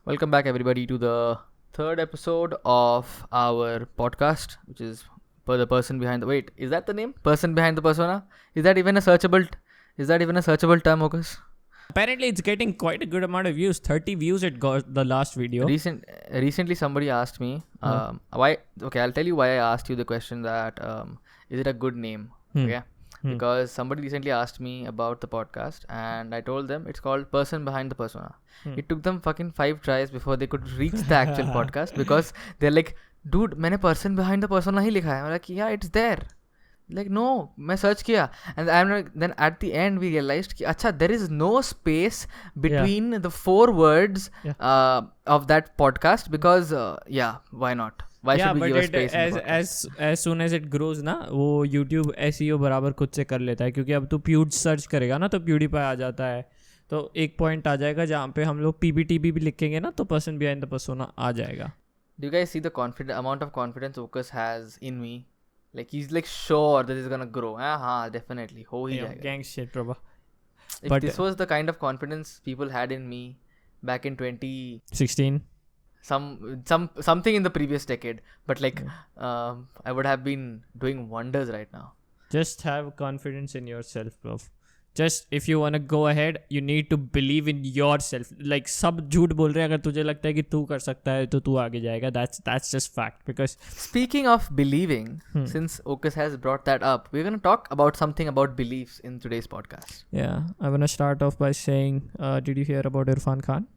Welcome back, everybody, to the third episode of our podcast, which is the person behind the. Wait, is that the name? Person behind the persona? Is that even a searchable? Is that even a searchable term, Ocus? Apparently, it's getting quite a good amount of views. 30 views it got the last video. Recently, somebody asked me why. Okay, I'll tell you why I asked you the question that is it a good name? Okay. Because somebody recently asked me about the podcast and I told them it's called Person Behind the Persona. It took them fucking 5 tries before they could reach the actual podcast because they're like, dude, मैंने Person Behind the Persona ही लिखा है. I'm like, yeah, it's there. Like, no, मैं search किया. And I'm like, then at the end we realized कि अच्छा, there is no space between the 4 words of that podcast because why not? Why should we give a space in the podcast? as soon as it grows ना वो YouTube SEO बराबर खुद से कर लेता है क्योंकि अब तू प्यूड सर्च करेगा ना तो PewDiePie आ जाता है तो एक पॉइंट आ जाएगा जहाँ पे हम लोग PBTB भी लिखेंगे ना तो पर्सन बिहाइंड द पर्सोना आ जाएगा. Do you guys see the amount of confidence Ocus has in me? Like he's like sure that it's gonna grow. Definitely. हो ही जाएगा. Gang shit, bro. If this was the kind of confidence people had in me back in 2016. Something in the previous decade, but like I would have been doing wonders right now. Just have confidence in yourself, bro. Just if you want to go ahead, you need to believe in yourself. Like सब झूठ बोल रहे हैं अगर तुझे लगता है कि तू कर सकता है तो तू आगे जाएगा. That's just fact. Because speaking of believing, since Ocus has brought that up, we're going to talk about something about beliefs in today's podcast. Yeah, I want to start off by saying, did you hear about Irfan Khan?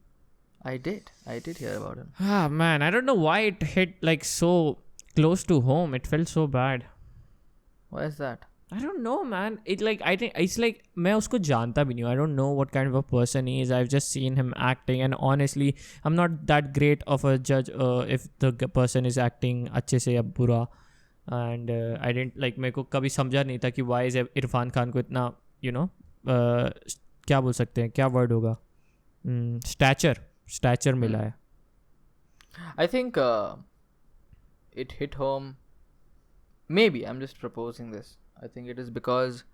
I did hear about him. Ah, man, I don't know why it hit like so close to home. It felt so bad. Why is that? I don't know, man. I think it's like मैं उसको जानता भी नहीं हूँ. I don't know what kind of a person he is. I've just seen him acting, and honestly, I'm not that great of a judge if the person is acting अच्छे से या बुरा. And I didn't like मेरे को कभी समझा नहीं था कि why is इरफान खान को इतना क्या बोल सकते हैं क्या word होगा stature मिला है. I think it hit home. Maybe I'm just proposing this. I think it is because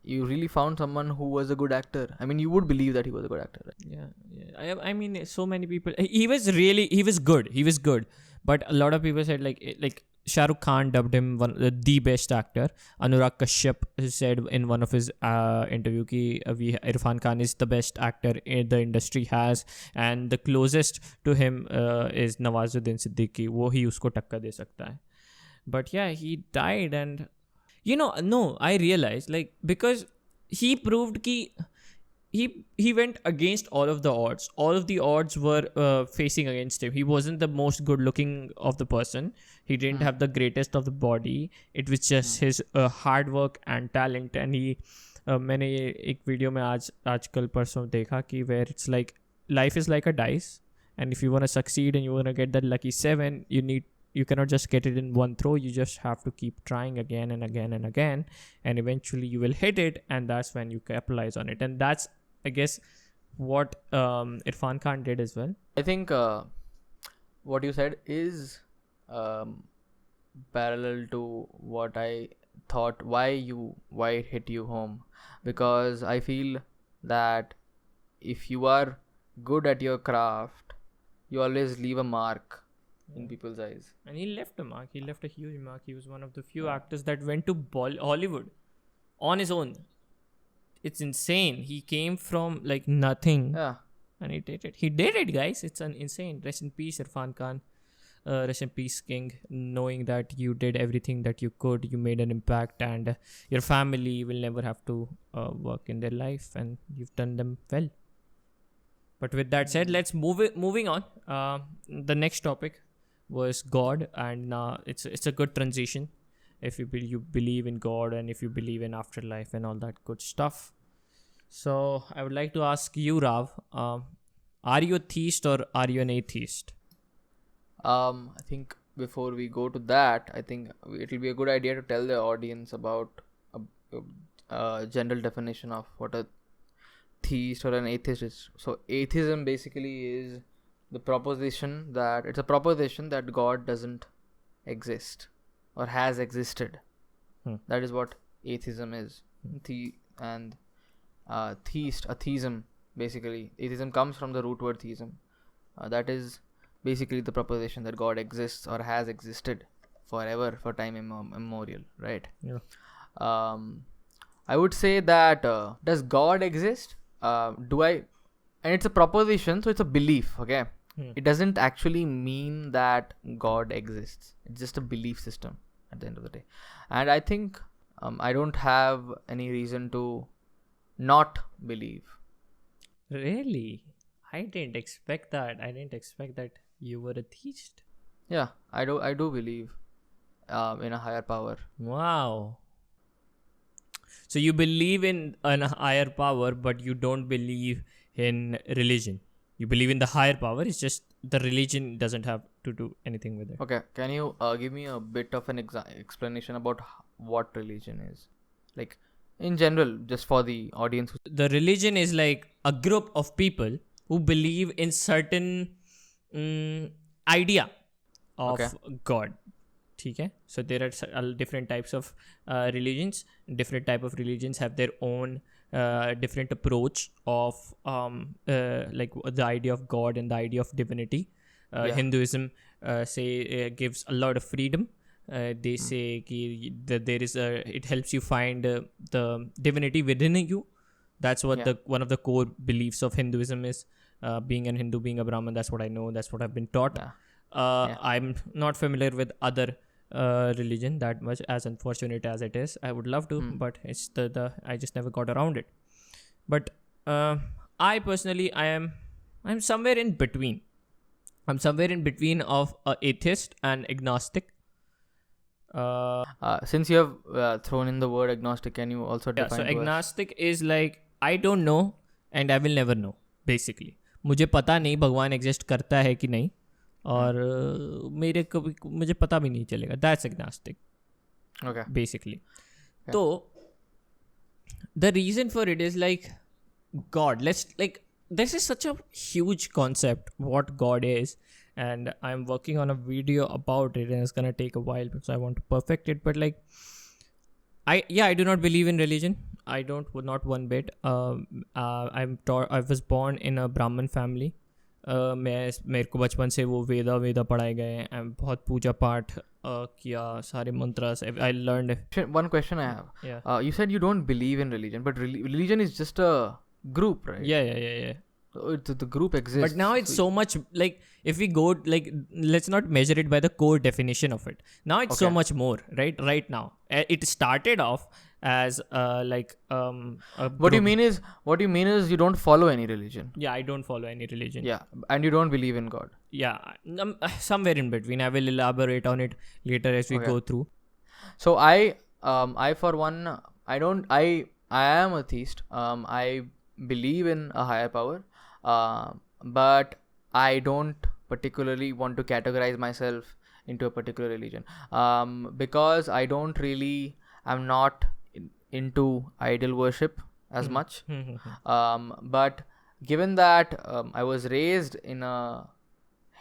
you really found someone who was a good actor. I mean, you would believe that he was a good actor, right? Yeah. I mean, so many people. He was good. But a lot of people said like Shah Rukh Khan dubbed him the best actor. Anurag Kashyap said in one of his interview ki Irfan Khan is the best actor the industry has, and the closest to him is Nawazuddin Siddiqui. वो ही उसको टक्कर दे सकता है. But yeah, he died, and no, I realized because he proved ki he went against all of the odds. All of the odds were facing against him. He wasn't the most good looking of the person. He didn't have the greatest of the body. It was just his hard work and talent. And मैंने ये एक video में आजकल परसों देखा कि where it's like life is like a dice, and if you want to succeed and you want to get that lucky 7, you cannot just get it in one throw. You just have to keep trying again and again and again, and eventually you will hit it, and that's when you capitalize on it. And that's, I guess, what Irfan Khan did as well. I think what you said is parallel to what I thought why it hit you home, because I feel that if you are good at your craft, you always leave a mark in people's eyes. And he left a mark. He left a huge mark. He was one of the few actors that went to Hollywood on his own. It's insane. He came from like nothing. Yeah. And he did it. He did it, guys. It's insane. Rest in peace, Irfan Khan. Rest in peace, King. Knowing that you did everything that you could, you made an impact, and your family will never have to work in their life, and you've done them well. But with that said, let's moving on. The next topic was God, and it's a good transition. If you believe in God, and if you believe in afterlife and all that good stuff. So I would like to ask you, Rav, are you a theist or are you an atheist? I think before we go to that, I think it will be a good idea to tell the audience about a general definition of what a theist or an atheist is. So atheism basically is the proposition that God doesn't exist or has existed. That is what atheism is. Atheism, basically. Atheism comes from the root word theism, That is basically the proposition that God exists or has existed forever, for time immemorial, right? Yeah. I would say that does God exist? And it's a proposition, so it's a belief, okay? It doesn't actually mean that God exists. It's just a belief system at the end of the day. And I think I don't have any reason to not believe. Really? I didn't expect that. I didn't expect that you were a theist. Yeah, I do believe in a higher power. Wow. So you believe in a higher power, but you don't believe in religion. You believe in the higher power. It's just the religion doesn't have to do anything with it. Okay, can you give me a bit of an explanation about what religion is? Like, in general, just for the audience. The religion is like a group of people who believe in certain idea of God. Okay? So there are different types of religions. Different type of religions have their own different approach of like the idea of God and the idea of divinity. Hinduism gives a lot of freedom. They say that it helps you find the divinity within you. That's what one of the core beliefs of Hinduism is. Being a Hindu, being a Brahmin, that's what I know. That's what I've been taught. I'm not familiar with other religion that much, as unfortunate as it is. I would love to, but it's I just never got around it. But I personally, I'm somewhere in between. I'm somewhere in between of atheist and agnostic. Since you have thrown in the word agnostic, can you also define? So agnostic is like I don't know and I will never know. Basically, मुझे पता नहीं भगवान exist करता है कि नहीं, और मुझे पता भी नहीं चलेगा. That's agnostic. Okay. Basically. So the reason for it is like God. This is such a huge concept what God is, and I'm working on a video about it, and it's gonna take a while because I want to perfect it. But like, I do not believe in religion. I don't, not one bit. I was born in a Brahmin family. मेरे को बचपन से वो वेदा पढ़ाए गए हैं, बहुत पूजा पाठ किया, सारे mantras I learned. One question I have. You said you don't believe in religion, but religion is just a group, right? Yeah. So the group exists. But now it's so much like, if we go like, let's not measure it by the core definition of it. Now it's so much more, right now. It started off as what you mean is you don't follow any religion. Yeah, I don't follow any religion. Yeah, and you don't believe in God. Yeah, somewhere in between. I will elaborate on it later as we go through. So I for one, I am a theist. I believe in a higher power, but I don't particularly want to categorize myself into a particular religion, because I'm not into idol worship as much. But given that I was raised in a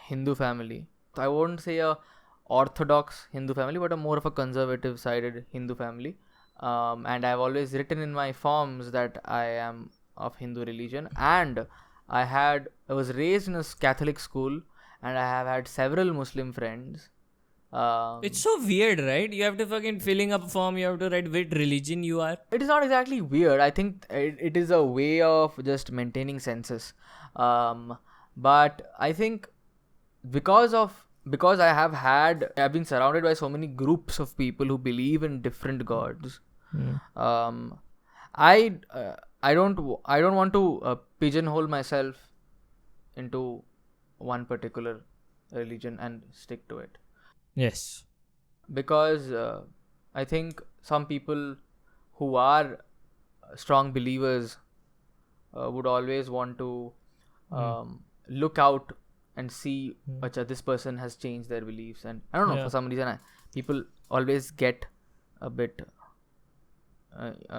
Hindu family, I won't say a orthodox Hindu family, but a more of a conservative sided Hindu family, and I've always written in my forms that I am of Hindu religion, and I was raised in a Catholic school, and I have had several Muslim friends. It's so weird, right? You have to fucking filling up a form, you have to write which religion you are. It is not exactly weird. I think it is a way of just maintaining census. But I think because I've been surrounded by so many groups of people who believe in different gods. I don't want to pigeonhole myself into one particular religion and stick to it. Yes. Because I think some people who are strong believers would always want to look out and see, this person has changed their beliefs. And I don't know, for some reason, people always get a bit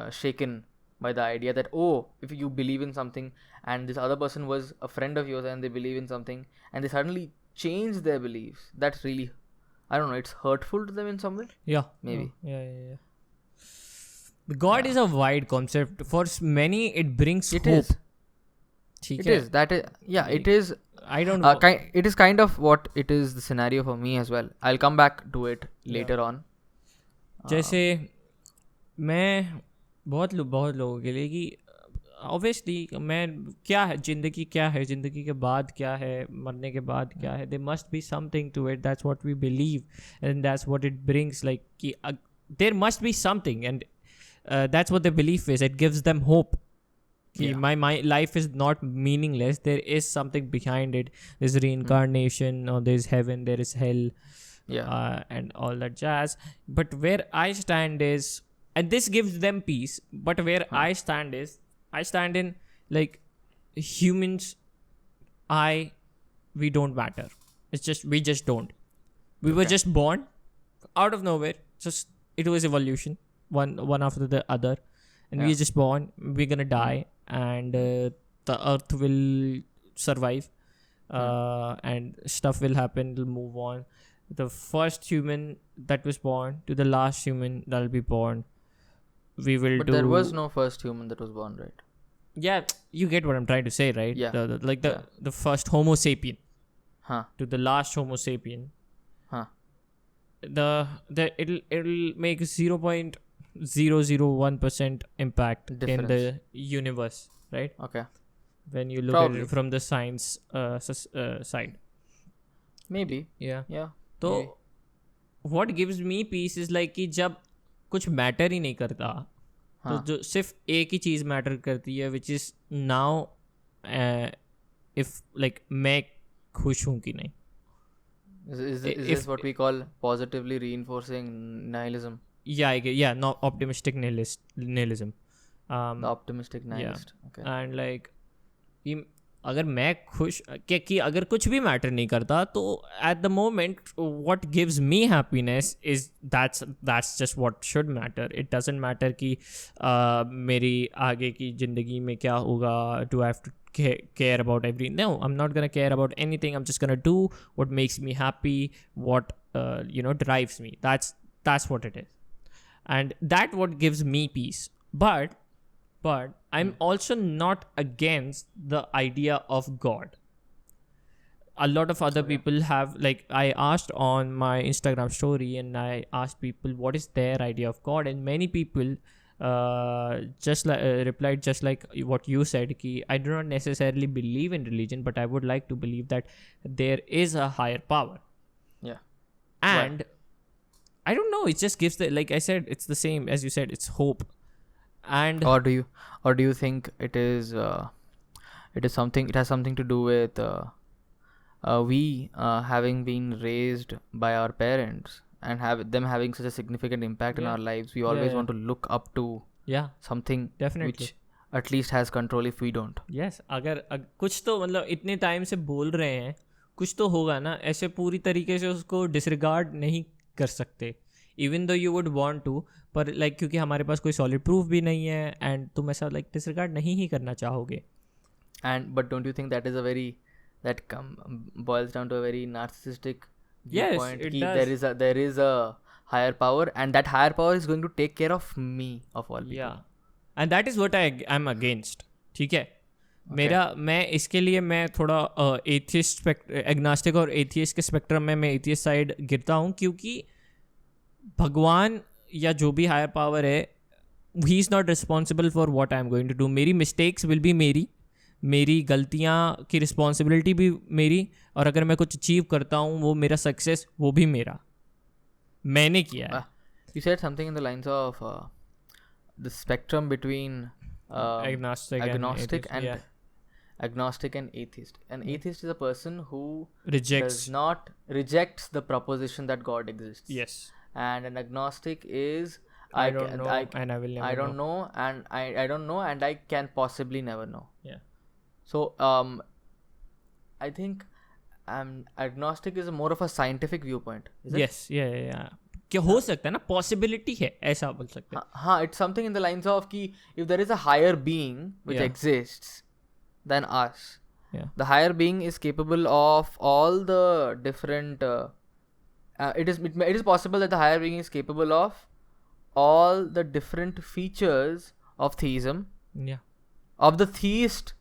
shaken by the idea that, if you believe in something and this other person was a friend of yours and they believe in something and they suddenly change their beliefs, that's really, I don't know, it's hurtful to them in some way. Yeah. Maybe. Yeah. God is a wide concept. For many, it brings hope. Is. ठीक It है. is. That is. Yeah. It Like, is. I don't know. It is kind of what it is the scenario for me as well. I'll come back to it later on. जैसे मैं बहुत लोगों के लिए कि obviously मैं क्या है ज़िंदगी के बाद क्या है, मरने के बाद क्या है, they must be something to it, that's what we believe and that's what it brings, like कि there must be something and that's what their belief is. It gives them hope. My life is not meaningless. There is something behind it. There's reincarnation, or there's heaven, there is hell, and all that jazz. But where I stand is, and this gives them peace, but where I stand is, I stand in like humans, we don't matter. It's just, we just don't. We were just born out of nowhere. Just, it was evolution. One after the other, and we're just born, we're gonna die, and the earth will survive, and stuff will happen, it'll move on. The first human that was born to the last human that'll be born, we will but there was no first human that was born, right? Yeah, you get what I'm trying to say, right? Yeah. The first Homo sapien to the last Homo sapien, it'll make 0.001% impact Difference in the universe, right? Okay. When you look at it from the science side, maybe. Yeah. So what gives me peace is like कि जब कुछ matter ही नहीं करता, तो जो सिर्फ एक ही चीज मैटर करती है, which is now if like मैं खुश हूँ कि नहीं. Is this what we call positively reinforcing nihilism? Yeah, no, optimistic nihilism. The optimistic nihilist. Okay. And like कि अगर मैं खुश कि अगर कुछ भी मैटर नहीं करता, तो at the moment what gives me happiness is that's just what should matter. It doesn't matter कि मेरी आगे की ज़िंदगी में क्या होगा. Do I have to care about everything? No, I'm not gonna care about anything. I'm just gonna do what makes me happy, what drives me. That's what it is, and that what gives me peace. But I'm also not against the idea of God. A lot of other people have, like, I asked on my Instagram story, and I asked people what is their idea of God, and many people replied just like what you said, ki I do not necessarily believe in religion, but I would like to believe that there is a higher power. Yeah. And I don't know, it just gives like I said, it's the same as you said, it's hope. And or do you think it is something, it has something to do with we having been raised by our parents and them having such a significant impact in our lives, we always want to look up to something definitely which at least has control if we don't. Yes, अगर कुछ तो मतलब इतने time से बोल रहे हैं, कुछ तो होगा ना. ऐसे पूरी तरीके से उसको डिसरिगार्ड नहीं कर सकते, even though you would want to, पर like क्योंकि हमारे पास कोई solid proof भी नहीं है, and तुम ऐसा like disregard नहीं ही करना चाहोगे. But don't you think that is that boils down to a very narcissistic viewpoint? Yes, it does. There is a higher power, and that higher power is going to take care of me, of all people. Yeah, and that is what I'm against. ठीक है. मैं इसके लिए मैं थोड़ा atheist agnostic और atheist के spectrum में मैं एथियस्ट साइड गिरता हूँ, क्योंकि भगवान या जो भी हायर पावर है, he is not responsible for what I am going to do. मेरी मिस्टेक्स विल बी मेरी गलतियाँ की रिस्पॉन्सिबिलिटी भी मेरी, और अगर मैं कुछ अचीव करता हूँ वो मेरा सक्सेस, वो भी मैंने किया है. You said something in the lines of the spectrum between agnostic and atheist. An atheist is a person who rejects the proposition that God exists. Yes. And an agnostic is I don't know, and I will never know. I don't know, and I don't know, and I can possibly never know. Yeah. So I think agnostic is more of a scientific viewpoint. Is it? Yes. Yeah. क्या हो सकता है ना, possibility है, ऐसा बोल सकते हैं. हाँ, it's something in the lines of कि if there is a higher being which exists than us, the higher being is capable of all the different it is possible that the higher being is capable of all the different features of theism, of the theist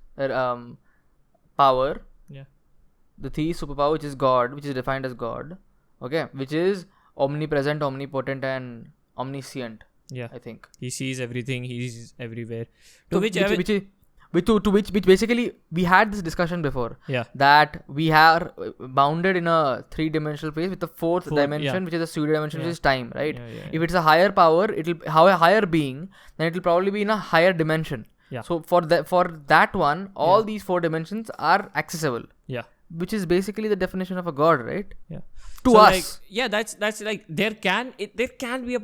power, Yeah. the theist superpower, which is God, which is defined as God, okay, which is omnipresent, omnipotent, and omniscient. Yeah. I think. He sees everything. He's everywhere. To which basically we had this discussion before. Yeah. That we are bounded in a 3-dimensional space with the fourth dimension, which is a pseudo dimension, which is time, right? If it's a higher power, a higher being, then it'll probably be in a higher dimension. Yeah. So for that one, all these 4 dimensions are accessible. Yeah. Which is basically the definition of a god, right? Yeah. To so us. That's like there can be a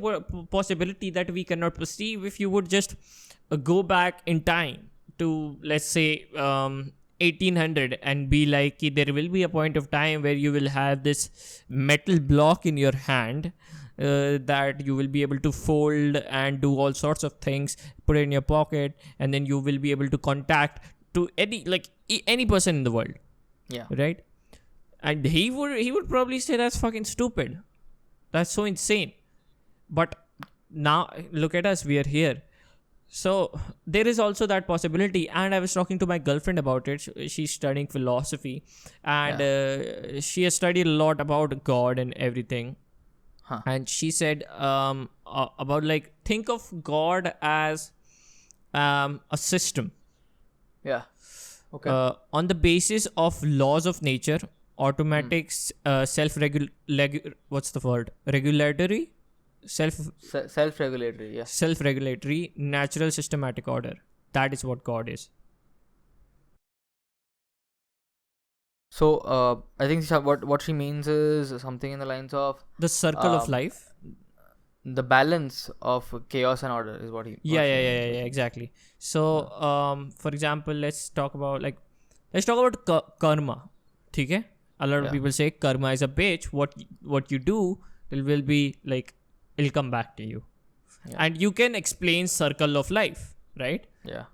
possibility that we cannot perceive if you would just go back in time to, let's say, 1800 and be like, there will be a point of time where you will have this metal block in your hand that you will be able to fold and do all sorts of things, put it in your pocket, and then you will be able to contact to any person in the world. Yeah. Right? And he would probably say that's fucking stupid. That's so insane. But now look at us, we are here. So there is also that possibility. And I was talking to my girlfriend about it. She's studying philosophy, and she has studied a lot about God and everything. Huh. And she said about think of God as a system. Yeah. Okay. On the basis of laws of nature, automatic, regulatory, self-regulatory, yeah. Self-regulatory, natural, systematic order. That is what God is. So, I think what she means is something in the lines of the circle of life. The balance of chaos and order is what he. Yeah, exactly. So, for example, let's talk about karma. Okay? A lot of people say karma is a bitch. What you do, it will be it'll come back to you. Yeah. And you can explain circle of life, right? Yeah.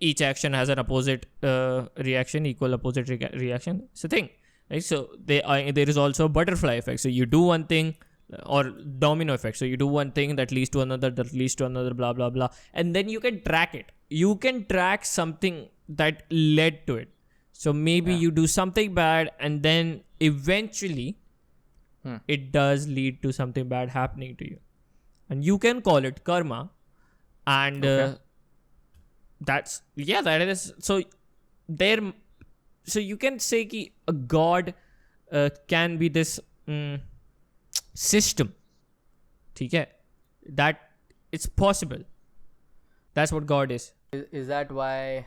Each action has an opposite reaction, equal opposite reaction. It's a thing, right? So there is also a butterfly effect. So you do one thing, or domino effect. So you do one thing that leads to another, blah blah blah, and then you can track it. You can track something that led to it. So maybe you do something bad, and then eventually it does lead to something bad happening to you, and you can call it karma. And that is so there. So you can say that a god can be this system. Okay, that it's possible. That's what God is. Is that why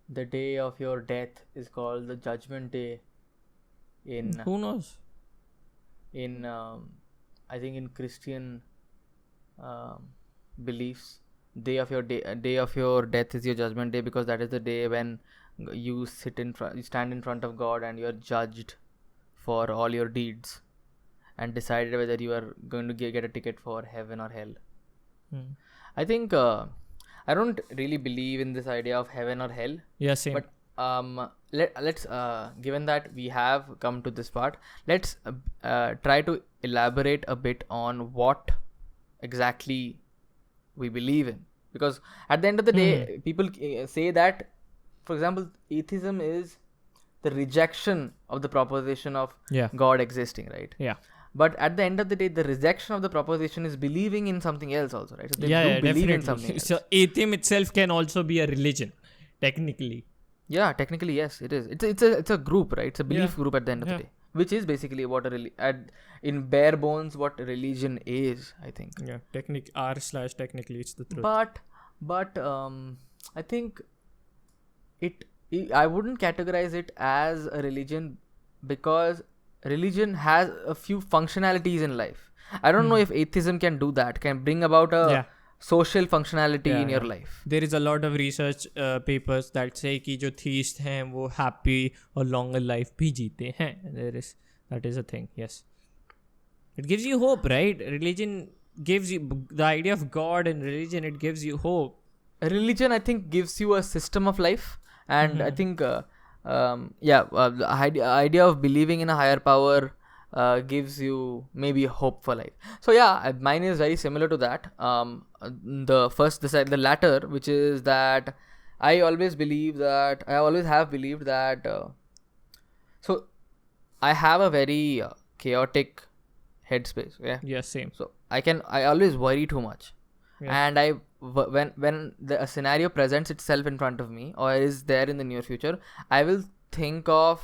the day of your death is called the Judgment Day? Who knows? In I think in Christian beliefs, day of your death is your Judgment Day, because that is the day when you stand in front of God and you are judged for all your deeds and decided whether you are going to get a ticket for heaven or hell. I think I don't really believe in this idea of heaven or hell. Yeah, same. But let's given that we have come to this part, let's try to elaborate a bit on what exactly we believe in, because at the end of the day, people say that, for example, atheism is the rejection of the proposition of God existing, right? Yeah. But at the end of the day, the rejection of the proposition is believing in something else also, right? So they do believe in something else. So atheism itself can also be a religion, technically. Yeah, technically, yes, it is. It's a group, right? It's a belief group at the end of the day, which is basically what in bare bones what religion is, I think. Yeah, technically it's the truth. But I think I wouldn't categorize it as a religion, because religion has a few functionalities in life. I don't know if atheism can do that, can bring about a social functionality in your life. There is a lot of research papers that say कि जो theist हैं वो happy और longer life भी जीते हैं. That is a thing. Yes, it gives you hope, right? Religion gives you the idea of God, and religion, it gives you hope. Religion, I think, gives you a system of life, and I think the idea of believing in a higher power gives you maybe hope for life. So mine is very similar to that. The latter, which is that I always have believed that so I have a very chaotic headspace. Okay. Yeah, same. So I always worry too much. Yeah. And when a scenario presents itself in front of me or is there in the near future, I will think of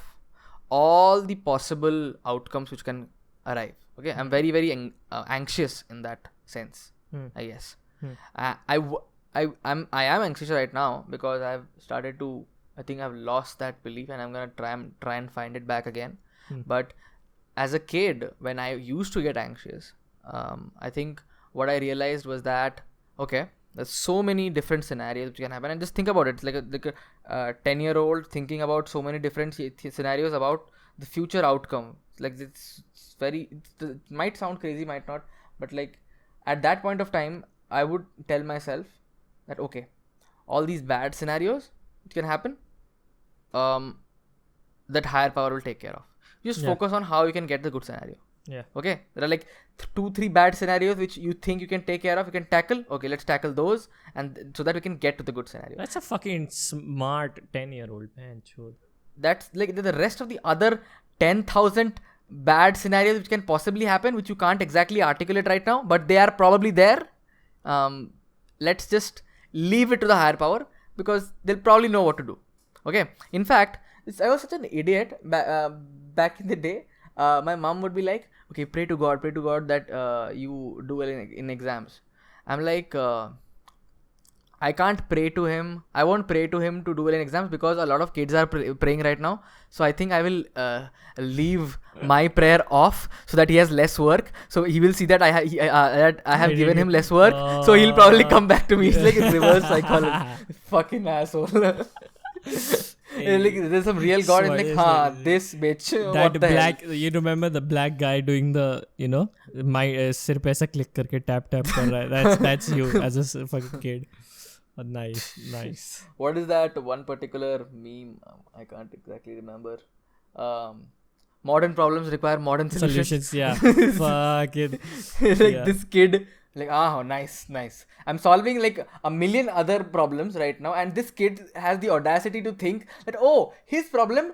all the possible outcomes which can arrive. Okay. I'm very, very anxious in that sense, I guess. I am anxious right now because I think I've lost that belief, and I'm gonna try and find it back again. But as a kid, when I used to get anxious, I think what I realized was that, okay, there's so many different scenarios which can happen, and just think about it. It's like a 10-year-old thinking about so many different scenarios about the future outcome. Like it might sound crazy, might not, but like at that point of time, I would tell myself that, okay, all these bad scenarios which can happen, that higher power will take care of. Just focus on how you can get the good scenario. Yeah. Okay. There are like 2-3 bad scenarios which you think you can take care of, you can tackle. Okay, let's tackle those, and so that we can get to the good scenario. That's a fucking smart 10-year-old man. Sure. That's like the rest of the other 10,000 bad scenarios which can possibly happen, which you can't exactly articulate right now, but they are probably there. Let's just leave it to the higher power because they'll probably know what to do. Okay. In fact, I was such an idiot back in the day. My mom would be like, okay, pray to God that you do well in exams. I'm like, I can't pray to him. I won't pray to him to do well in exams because a lot of kids are praying right now. So I think I will leave my prayer off so that he has less work. So he will see that I have given him less work. So he'll probably come back to me. It's like a reverse psychology. Fucking asshole. Like there's some real God in like, this bitch. That black, you remember the black guy doing the, my sir pe aisa click karke tap kar raha hai. That's you as a fucking kid. Nice. What is that one particular meme? I can't exactly remember. Modern problems require modern solutions. Yeah. Fuck it. This kid, like, nice. I'm solving like a million other problems right now, and this kid has the audacity to think that, his problem,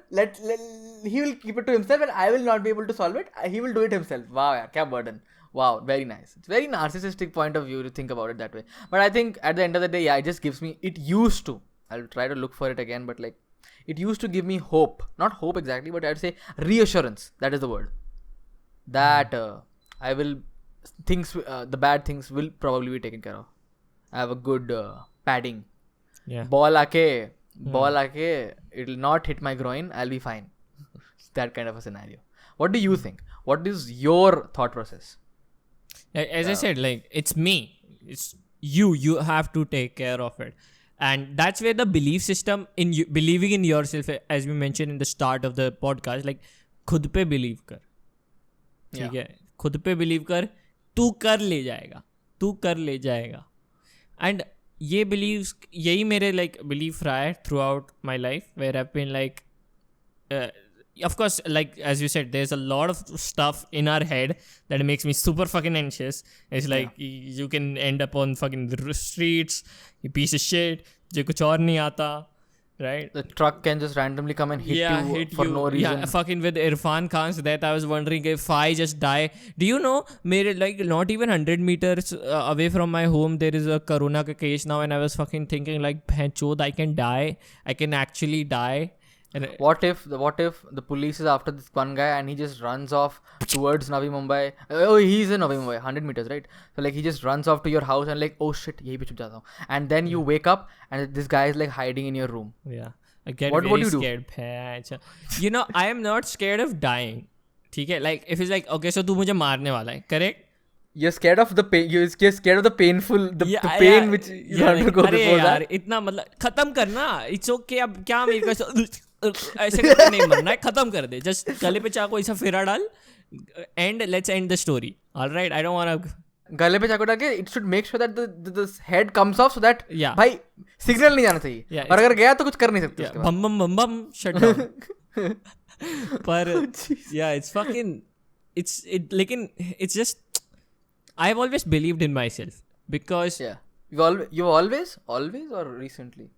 he will keep it to himself and I will not be able to solve it. He will do it himself. Wow, yeah, kya burden. Wow, very nice. It's very narcissistic point of view to think about it that way. But I think at the end of the day, it just gives me, it used to, I'll try to look for it again, but like, it used to give me hope. Not hope exactly, but I'd say reassurance. That is the word. That the bad things will probably be taken care of. I have a good padding. Yeah. Ball aake, it'll not hit my groin. I'll be fine. That kind of a scenario. What do you think? What is your thought process? As I said, like, it's me. It's you. You have to take care of it. And that's where the belief system in you, believing in yourself, as we mentioned in the start of the podcast, like, खुद पे believe कर. ठीक है, खुद पे believe कर. तू कर ले जाएगा. And ये beliefs, यही मेरे like belief रहा है throughout my life, where I've been like, of course, like as you said, there's a lot of stuff in our head that makes me super fucking anxious. It's like you can end up on fucking streets, you piece of shit, जो कुछ और नहीं आता. Right? The truck can just randomly come and hit you for no reason. Yeah, fucking with Irfan Khan's death, I was wondering if I just die. Do you know, like not even 100 meters away from my home, there is a corona case now, and I was fucking thinking like, chod, I can die. I can actually die. And what if the police is after this one guy and he just runs off towards Navi Mumbai? Oh, he's in Navi Mumbai, 100 meters, right? So like he just runs off to your house and like, oh shit, yahi pe chup jata hu. And then you wake up and this guy is like hiding in your room. Yeah, I get very scared. You know, I am not scared of dying. Okay, like if it's like, okay, so tu mujhe marne wala hai, correct? You're scared of the pain. You're scared of the painful, the pain which you have to go before that. इतना मतलब खत्म करना. It's okay. अब क्या मेरे को ऐसे करके नहीं मरना है. खत्म कर दे. Just गले पे चाकू ऐसा फेरा डाल. And let's end the story. All right. I don't want to. गले पे चाकू डाल के it should make sure that the head comes off so that भाई signal नहीं जाना चाहिए. और अगर गया तो कुछ कर नहीं सकते उसके बाद. बम shut down. पर it's fucking लेकिन it's just I've always believed in myself because you've always or recently?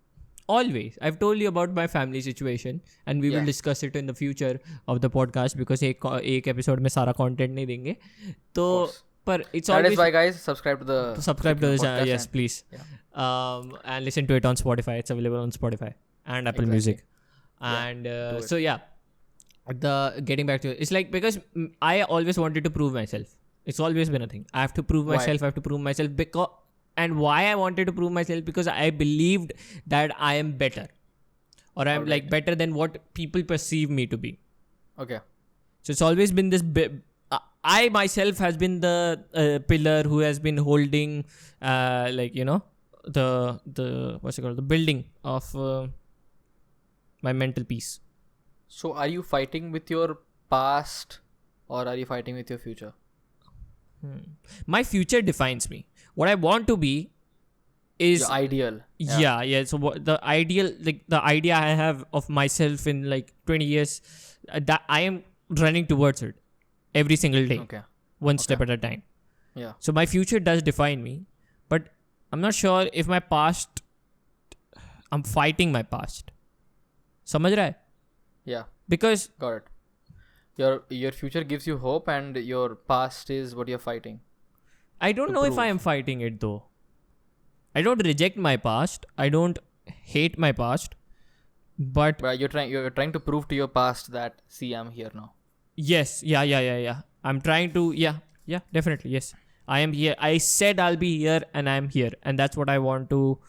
always. I've told you about my family situation and we will discuss it in the future of the podcast because एक episode में सारा content नहीं देंगे. तो पर it's that always... is why guys subscribe to the channel. Yes, please. And listen to it on Spotify. It's available on Spotify and Apple Music. And so yeah, getting back to it, it's like because I always wanted to prove myself. It's always been a thing. I have to prove myself. I have to prove myself because... And why I wanted to prove myself? Because I believed that I am better. Or I'm like better than what people perceive me to be. Okay. So it's always been this... I myself has been the pillar who has been holding like, you know, the what's it called? The building of my mental peace. So are you fighting with your past or are you fighting with your future? My future defines me. What I want to be is your ideal. Yeah. So the ideal, like the idea I have of myself in like 20 years, that I am running towards it every single day. Okay. One step at a time. Yeah. So my future does define me, but I'm not sure if my past, I'm fighting my past. समझ रहा है? Yeah. Because got it. Your future gives you hope and your past is what you're fighting. I don't know if I am fighting it though. I don't reject my past. I don't hate my past. But you're trying to prove to your past that, see, I'm here now. Yes. Yeah. I'm trying to, yeah, definitely. Yes. I am here. I said I'll be here and I'm here. And that's what I want to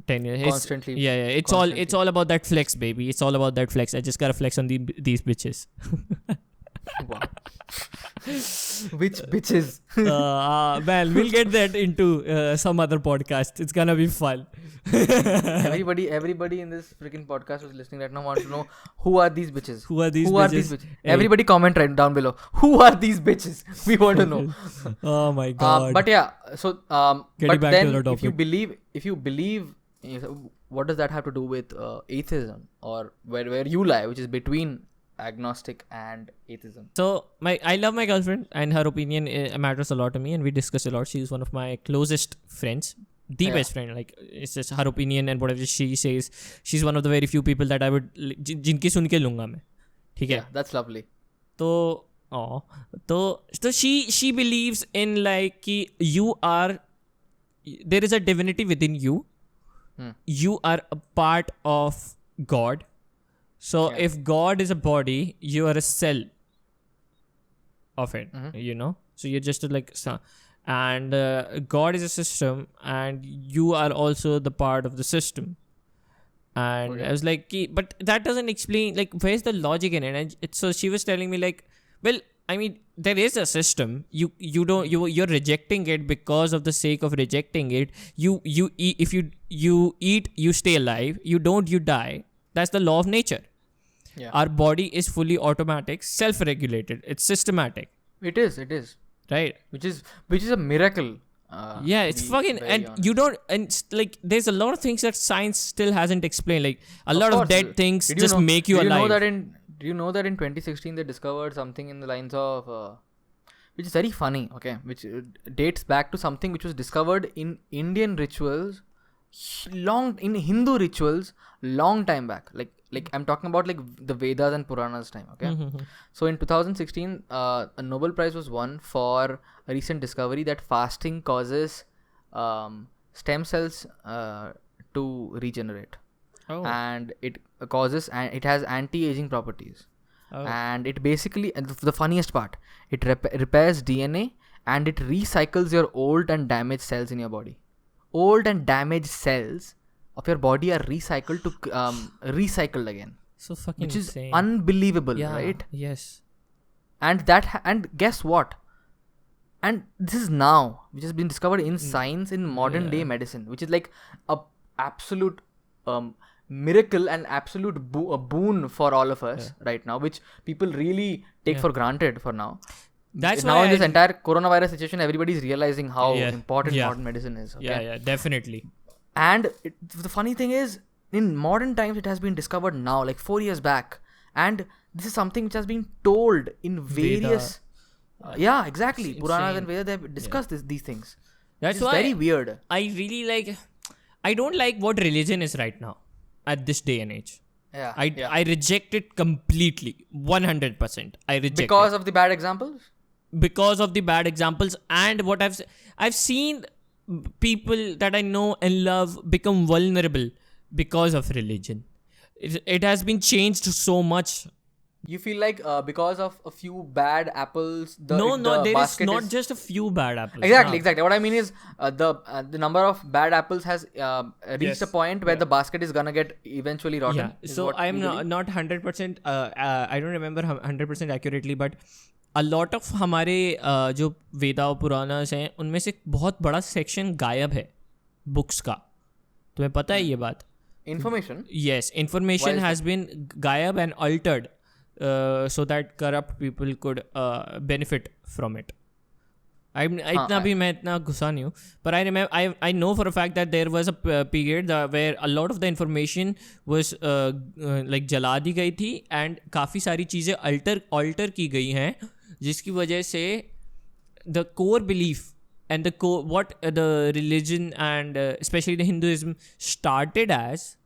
10 years. Constantly. It's all about that flex, baby. It's all about that flex. I just gotta flex on these bitches. Wow. Which bitches? Man, we'll get that into some other podcast. It's gonna be fun. Everybody in this freaking podcast who's listening right now wants to know who are these bitches? Who are these bitches? Hey. Everybody comment right down below. Who are these bitches? We want to know. Oh my god. But yeah, so getting back to the topic. if you believe, what does that have to do with atheism or where you lie, which is between agnostic and atheism? So I love my girlfriend and her opinion matters a lot to me and we discuss a lot. She's one of my closest friends, best friend. Like it's just her opinion and whatever she says. She's one of the very few people that I would जिनकी सुन के लूँगा मैं. ठीक है? Yeah, that's lovely. तो she believes in like कि there is a divinity within you. You are a part of God. So if God is a body, you are a cell of it, you know? So you're just like... And God is a system and you are also the part of the system. And I was like, but that doesn't explain, like, where's the logic in it? And so she was telling me like, well, I mean, there is a system. You're rejecting it because of the sake of rejecting it. You eat, if you eat, you stay alive. You don't, you die. That's the law of nature. Yeah. Our body is fully automatic, self-regulated. It's systematic. It is. Right. Which is a miracle. It's fucking, and honest. You don't, and like, there's a lot of things that science still hasn't explained. Like a lot of dead things just make you alive. Do you know that in 2016 they discovered something in the lines of, which is very funny, okay, which dates back to something which was discovered in Indian rituals, in Hindu rituals, long time back. Like I'm talking about like the Vedas and Puranas time, okay? So in 2016, a Nobel Prize was won for a recent discovery that fasting causes stem cells to regenerate. Oh. And it has anti-aging properties. Oh. And it basically, and the funniest part, it repairs DNA and it recycles your old and damaged cells in your body. Old and damaged cells of your body are recycled to recycled again. So fucking which is insane. Unbelievable, right? Yes. And and guess what? And this is now, which has been discovered in science, in modern day medicine, which is like a absolute miracle and absolute boon for all of us right now, which people really take for granted for now. That's now why in this entire coronavirus situation, everybody's realizing how important modern medicine is. Okay? Yeah, definitely. And the funny thing is, in modern times, it has been discovered now, like 4 years back. And this is something which has been told in various... exactly. Puranas and Vedas, they have discussed these things. That's why... very weird. I really like... I don't like what religion is right now. at this day and age. Yeah. I reject it completely, 100%. I reject because it. of the bad examples. Because of the bad examples, and what I've seen people that I know and love become vulnerable because of religion. It has been changed so much. You feel like because of a few bad apples, There is not just a few bad apples. Exactly. What I mean is the number of bad apples has reached a point where the basket is gonna get eventually rotten. Yeah. So I'm not 100%. I don't remember 100% accurately, but a lot of हमारे जो वेदा पुराणास हैं उनमें से बहुत बड़ा section गायब है books का. तुम्हें पता है ये बात? Information. Yes, information has been gayab and altered so that corrupt people could benefit from it. मैं इतना घुसा नहीं हूँ, but I remember I know for a fact that there was a period where a lot of the information was like जला दी गई थी and काफ़ी सारी चीज़ें alter की गई हैं जिसकी वजह से the core belief and what the religion and especially the Hinduism started as,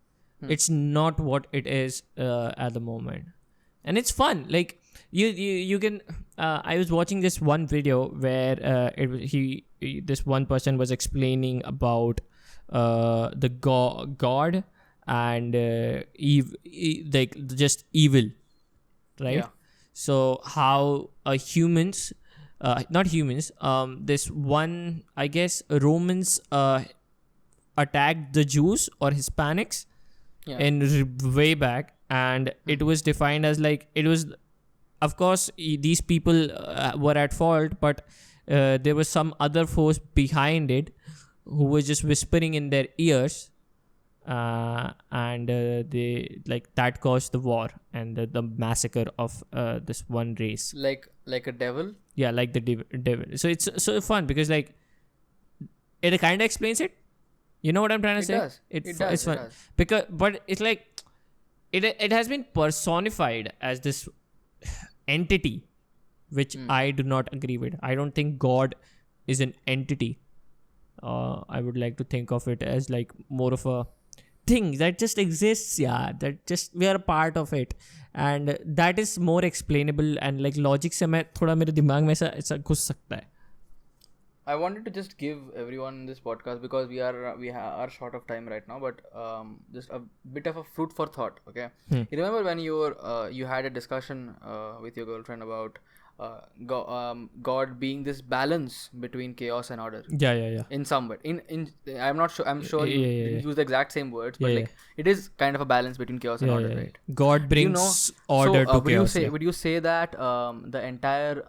it's not what it is at the moment. And it's fun. Like you can I was watching this one video where this one person was explaining about the God and like just evil, right? Yeah. So how humans not humans, this one, I guess Romans attacked the Jews or Hispanics in way back, and it was defined as like, it was, of course these people were at fault, but there was some other force behind it who was just whispering in their ears, and they like that caused the war and the massacre of this one race, like a devil. Yeah, like the devil. So it's so fun because like it kind of explains it. You know what I'm trying to say? It does. It's fun. It does. Because, but it's like it has been personified as this entity, which I do not agree with. I don't think God is an entity. I would like to think of it as like more of a thing that just exists. Yeah, that just we are a part of it. And that is more explainable and like logic से मैं थोड़ा मेरे दिमाग में ऐसा घुस सकता है. I wanted to just give everyone this podcast because we are short of time right now, but just a bit of a food for thought. Okay, you remember when you had a discussion with your girlfriend about God being this balance between chaos and order. Yeah. In some way, I'm not sure. I'm sure you use the exact same words, but like it is kind of a balance between chaos and order, right? God brings order to chaos. Would you say that the entire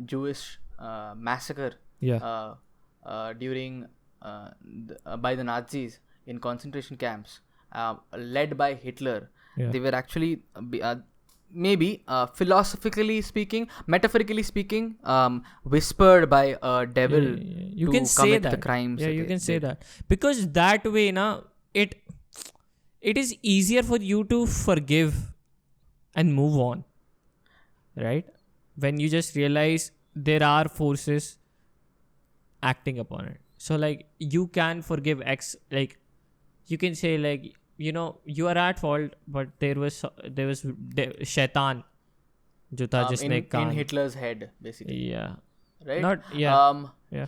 Jewish massacre during by the Nazis in concentration camps, led by Hitler, they were actually maybe philosophically speaking, metaphorically speaking, whispered by a devil you to can say commit that. the crimes. Yeah, you can say that because that way, it is easier for you to forgive and move on, right? When you just realize there are forces acting upon it. So like you can forgive X, like you can say like, you are at fault, but there was Shaitan जो था जिसने in Hitler's head basically. Yeah. Right?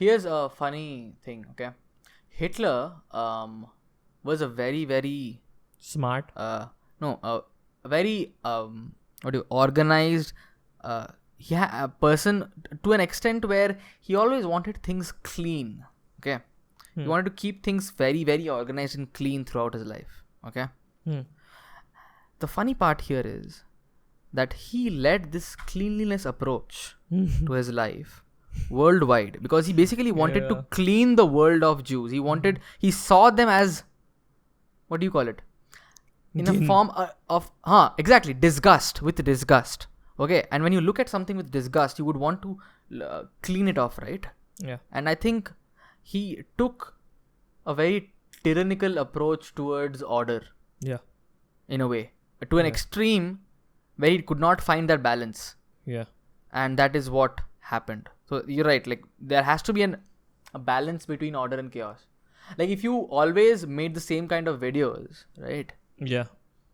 Here's a funny thing, okay? Hitler was a very, very smart. Very organized a person to an extent where he always wanted things clean. Okay, he wanted to keep things very, very organized and clean throughout his life. Okay, the funny part here is that he led this cleanliness approach to his life worldwide because he basically wanted to clean the world of Jews. He saw them as, what do you call it? In a form of exactly, disgust. Okay, and when you look at something with disgust, you would want to clean it off, right? Yeah. And I think he took a very tyrannical approach towards order. Yeah. In a way, to an extreme where he could not find that balance. Yeah. And that is what happened. So you're right. Like there has to be a balance between order and chaos. Like if you always made the same kind of videos, right? Yeah.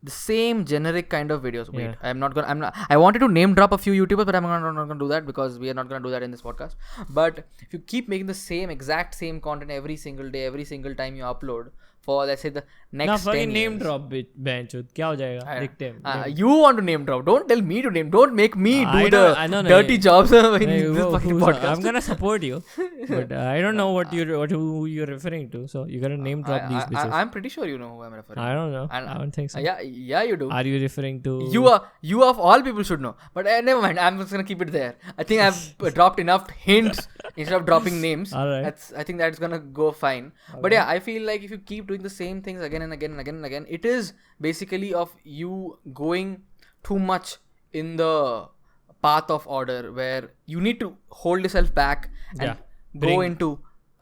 The same generic kind of videos. Wait, Yeah. I wanted to name drop a few YouTubers, but I'm not gonna do that because we are not gonna do that in this podcast. But if you keep making the exact same content every single day, every single time you upload for, let's say, the next 10 years. fucking name drop bench. क्या हो जाएगा? देखते हैं. You want to name drop? Don't tell me to name. Don't make me do the dirty jobs in this fucking podcast. I'm gonna support you, but I don't know who you're referring to. So you gotta name drop these bitches. I'm pretty sure you know who I'm referring to. I don't know. I don't think so. Yeah, you do. Are you referring to? You of all people should know. But never mind. I'm just gonna keep it there. I think I've dropped enough hints instead of dropping names. All right. I think that's gonna go fine. But yeah, I feel like if you keep doing the same things again and again and again and again, it is basically of you going too much in the path of order where you need to hold yourself back and go into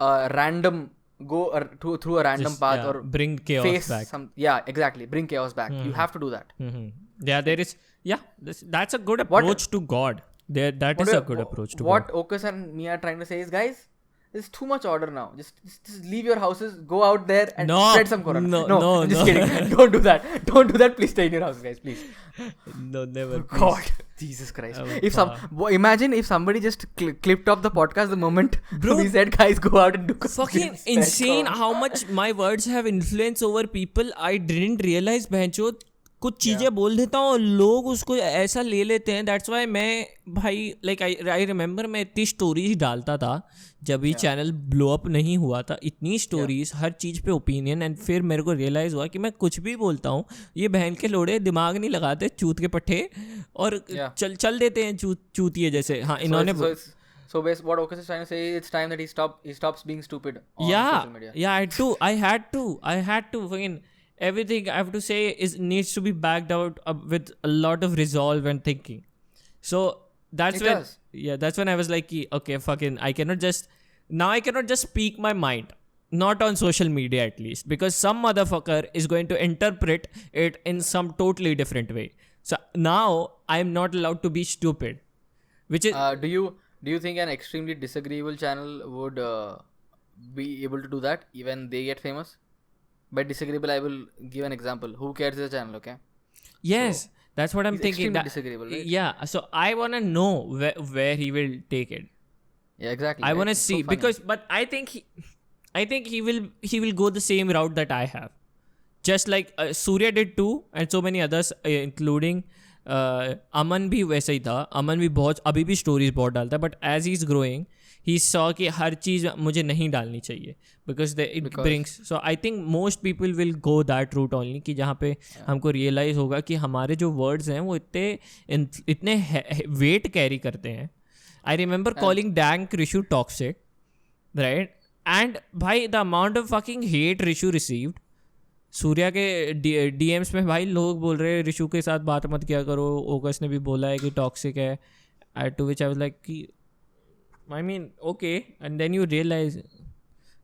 a random through a random path or bring chaos back. Exactly, bring chaos back. You have to do that. That's a good approach to God. That is a good approach to what God. Ocus and me are trying to say is, guys, there's too much order now. Just leave your houses, go out there and spread some corona. No, I'm just kidding. Don't do that. Don't do that. Please stay in your house, guys. Please. No, never. God, Jesus Christ. Imagine if somebody just clipped off the podcast the moment we said, guys, go out and do fucking insane how much my words have influence over people. I didn't realize, बहनचोद, कुछ चीजें बोल देता हूँ और लोग उसको ऐसा ले लेते हैं. दैट्स वाई मैं भाई लाइक आई रिमेंबर मैं इतनी स्टोरीज डालता था जब भी चैनल ब्लो अप नहीं हुआ था. इतनी स्टोरीज, हर चीज़ पे ओपिनियन. एंड फिर मेरे को रियलाइज़ हुआ कि मैं कुछ भी बोलता हूँ, ये बहन के लोड़े दिमाग नहीं लगाते, चूत के पट्टे, और चल देते हैं चूतिए जैसे. हाँ, इन्होंने So what Ocus is trying to say, it's time that he stops being stupid on social media. I had to fucking everything I have to say needs to be backed out with a lot of resolve and thinking. So that's when I was like, okay, fucking I cannot just speak my mind, not on social media at least, because some motherfucker is going to interpret it in some totally different way. So now I am not allowed to be stupid, which is do you think an extremely disagreeable channel would be able to do that even they get famous? By disagreeable, I will give an example. Who Cares is a channel, okay? Yes, that's what I'm thinking. Extremely disagreeable, right? Yeah, so I want to know where he will take it. Yeah, exactly. I want to see, but I think he will go the same route that I have. Just like Surya did too, and so many others, including अमन भी वैसे ही था. अमन भी अभी भी stories बहुत डालता है, but as he is growing he saw कि हर चीज़ मुझे नहीं डालनी चाहिए because it brings. So I think most people will go that route only कि जहाँ पे हमको रियलाइज़ होगा कि हमारे जो वर्ड्स हैं वो इतने वेट कैरी करते हैं. I remember calling dank Rishu toxic, right? And भाई the amount of fucking hate Rishu received. Surya के डीएम्स में भाई लोग बोल रहे हैं रिशु के साथ बात मत किया करो, ओकस ने भी बोला है कि टॉक्सिक है. To which I was like कि I mean okay. And then you realise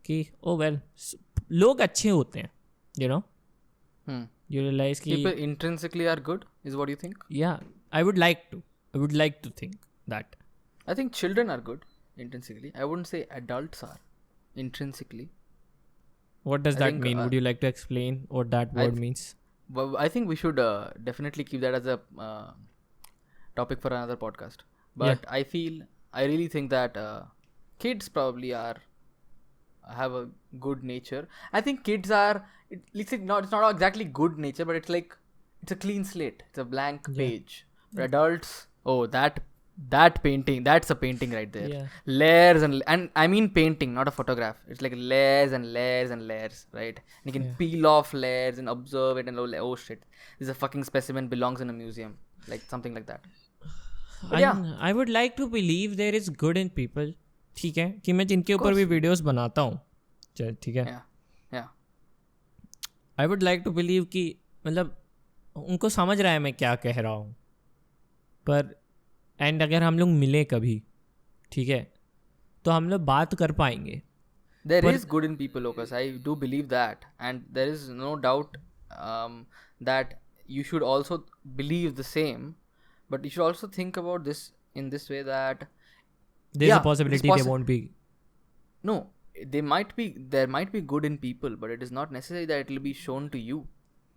कि ओ वेल लोग अच्छे होते हैं, यू नो. यू रियलाइज कि people intrinsically are good is what you think? Yeah, I would like to think that. I think children are good intrinsically. I wouldn't say adults are intrinsically. What does that mean? Would you like to explain what that word means? Well, I think we should definitely keep that as a topic for another podcast. But yeah. I really think that kids probably have a good nature. I think kids are, it's not exactly good nature, but it's like, it's a clean slate. It's a blank page. For adults, that painting, that's a painting right there. Yeah. Layers and I mean painting, not a photograph. It's like layers and layers and layers, right? And you can peel off layers and observe it and oh shit, this is a fucking specimen, belongs in a museum, like something like that. I would like to believe there is good in people. ठीक है कि मैं जिनके ऊपर भी videos बनाता हूँ, ठीक है. Yeah. I would like to believe कि मतलब उनको समझ रहा है मैं क्या कह रहा हूँ, पर एंड अगर हम लोग मिले कभी, ठीक है, तो हम लोग बात कर पाएंगे. There is good in people, Ocus. I do believe that, and there is no doubt that you should also believe the same, but you should also think about this in this way that there's a possibility they won't be. No, there might be good in people, but it is not necessary that it will be shown to you.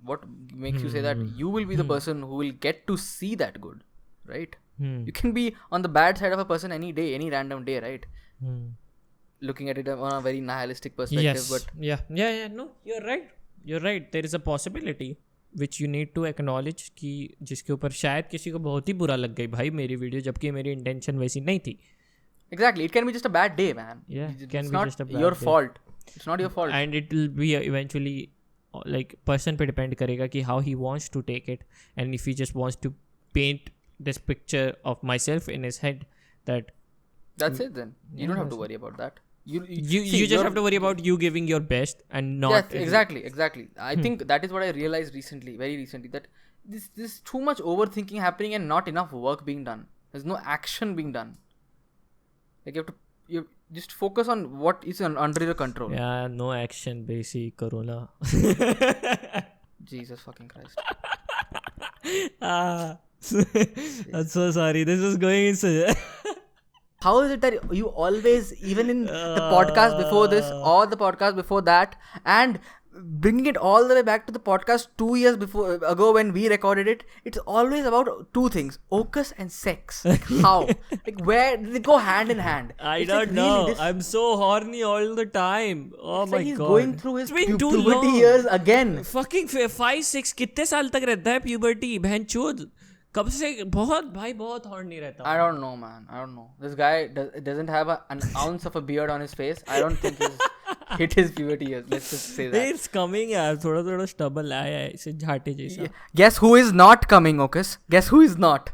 What makes you say that you will be the person who will get to see that good, right? You can be on the bad side of a person any day, any random day, right? Looking at it on a very nihilistic perspective. Yes. But No, you're right. There is a possibility which you need to acknowledge कि जिसके ऊपर शायद किसी को बहुत ही बुरा लग गई भाई मेरी वीडियो, जबकि मेरी इंटेंशन वैसी नहीं थी. Exactly, it can be just a bad day, man. Yeah, It's can be not just a bad your day. fault. It's not your fault. And it will be eventually like person पे depend करेगा कि how he wants to take it, and if he just wants to paint this picture of myself in his head, That's it then. You don't have to worry about that. You just have to worry about you giving your best and not. Yes, exactly. I think that is what I realized very recently, that this too much overthinking happening and not enough work being done. There's no action being done. Like you just focus on what is under your control. Yeah, no action, basic corona. Jesus fucking Christ. I'm so sorry. This was going in. How is it that you always, even in the podcast before this or the podcast before that, and bringing it all the way back to the podcast 2 years ago when we recorded it, it's always about two things: Ocus and sex. Like how? Like where do they go hand in hand? I don't know. I'm so horny all the time. Oh my he's god. Going through his It's been too puberty long. years again. Fucking 5-6 कितने साल तक रहता है puberty? बहनचोद कब से बहुत horny रहता I don't know, man. I don't know. This guy doesn't have an ounce of a beard on his face. I don't think he's hit his puberty years. Let's just say that. It's coming यार, थोड़ा stubble आया है इसे झाटे जैसा. Guess who is not coming, Ocus? Guess who is not?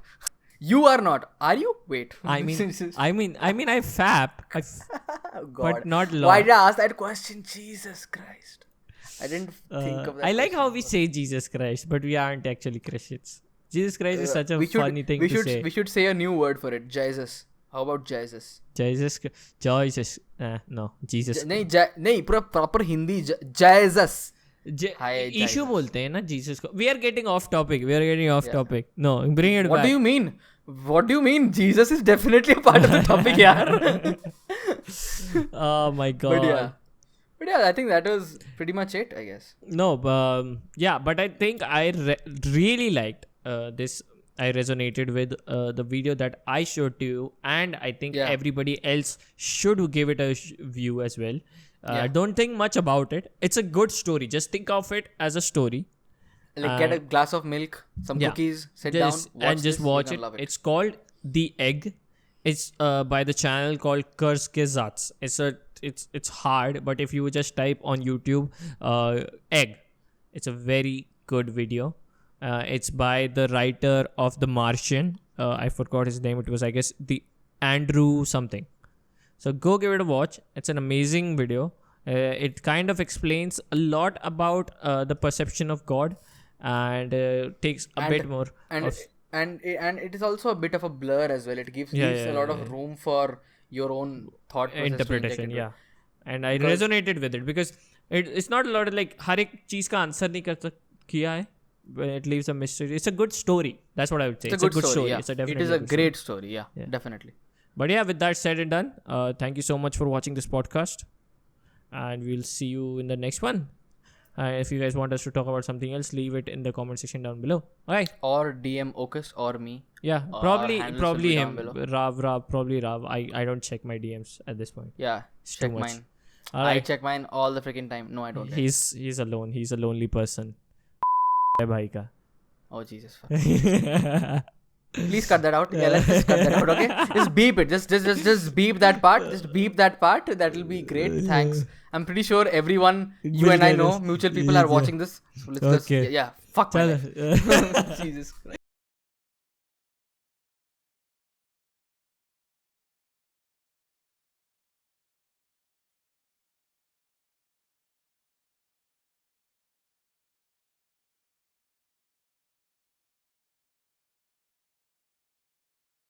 You are not. Are you? Wait. I mean I fap. Oh, God. But not long. Why did I ask that question? Jesus Christ. I didn't think of that. I like question. how we say Jesus Christ, but we aren't actually Christians. Jesus Christ is such a funny thing to say. We should say a new word for it. Jesus. How about Jesus? Jesus. No, Jesus. नहीं proper Hindi. Jesus. issue बोलते हैं ना Jesus को. We are getting off topic. No, bring it back. What do you mean? Jesus is definitely a part of the topic, yaar. Oh my god. But yeah, I think that was pretty much it, I guess. No, but I think I really liked this. I resonated with the video that I showed to you, and I think everybody else should give it a view as well. Don't think much about it. It's a good story. Just think of it as a story. Like get a glass of milk, some cookies, sit down, watch it. It's called The Egg. It's by the channel called Kurzgesagt. It's hard, but if you just type on YouTube egg, it's a very good video. It's by the writer of The Martian. I forgot his name. It was, I guess, the Andrew something. So go give it a watch. It's an amazing video. It kind of explains a lot about the perception of God, and takes a bit more. And it is also a bit of a blur as well. It gives a lot of room for your own thought process interpretation. And I resonated with it because it's not a lot of like हर एक चीज का answer नहीं किया है. It leaves a mystery. It's a good story. That's what I would say. It's a good story. Yeah. It is a great story. Yeah, definitely. But yeah, with that said and done, thank you so much for watching this podcast, and we'll see you in the next one. If you guys want us to talk about something else, leave it in the comment section down below. Alright. Or DM Ocus or me. Yeah, probably him. Rav, probably Rav. I don't check my DMs at this point. Yeah, check mine. Alright. I check mine all the freaking time. No, I don't. He's alone. He's a lonely person. Bhai ka. Oh Jesus. Please cut that out. Yeah, let's just cut that out. Okay, just beep it. Just beep that part. Just beep that part. That will be great. Thanks. I'm pretty sure everyone, you and I know, mutual people are watching this. So let's just, fuck my life. Jesus Christ.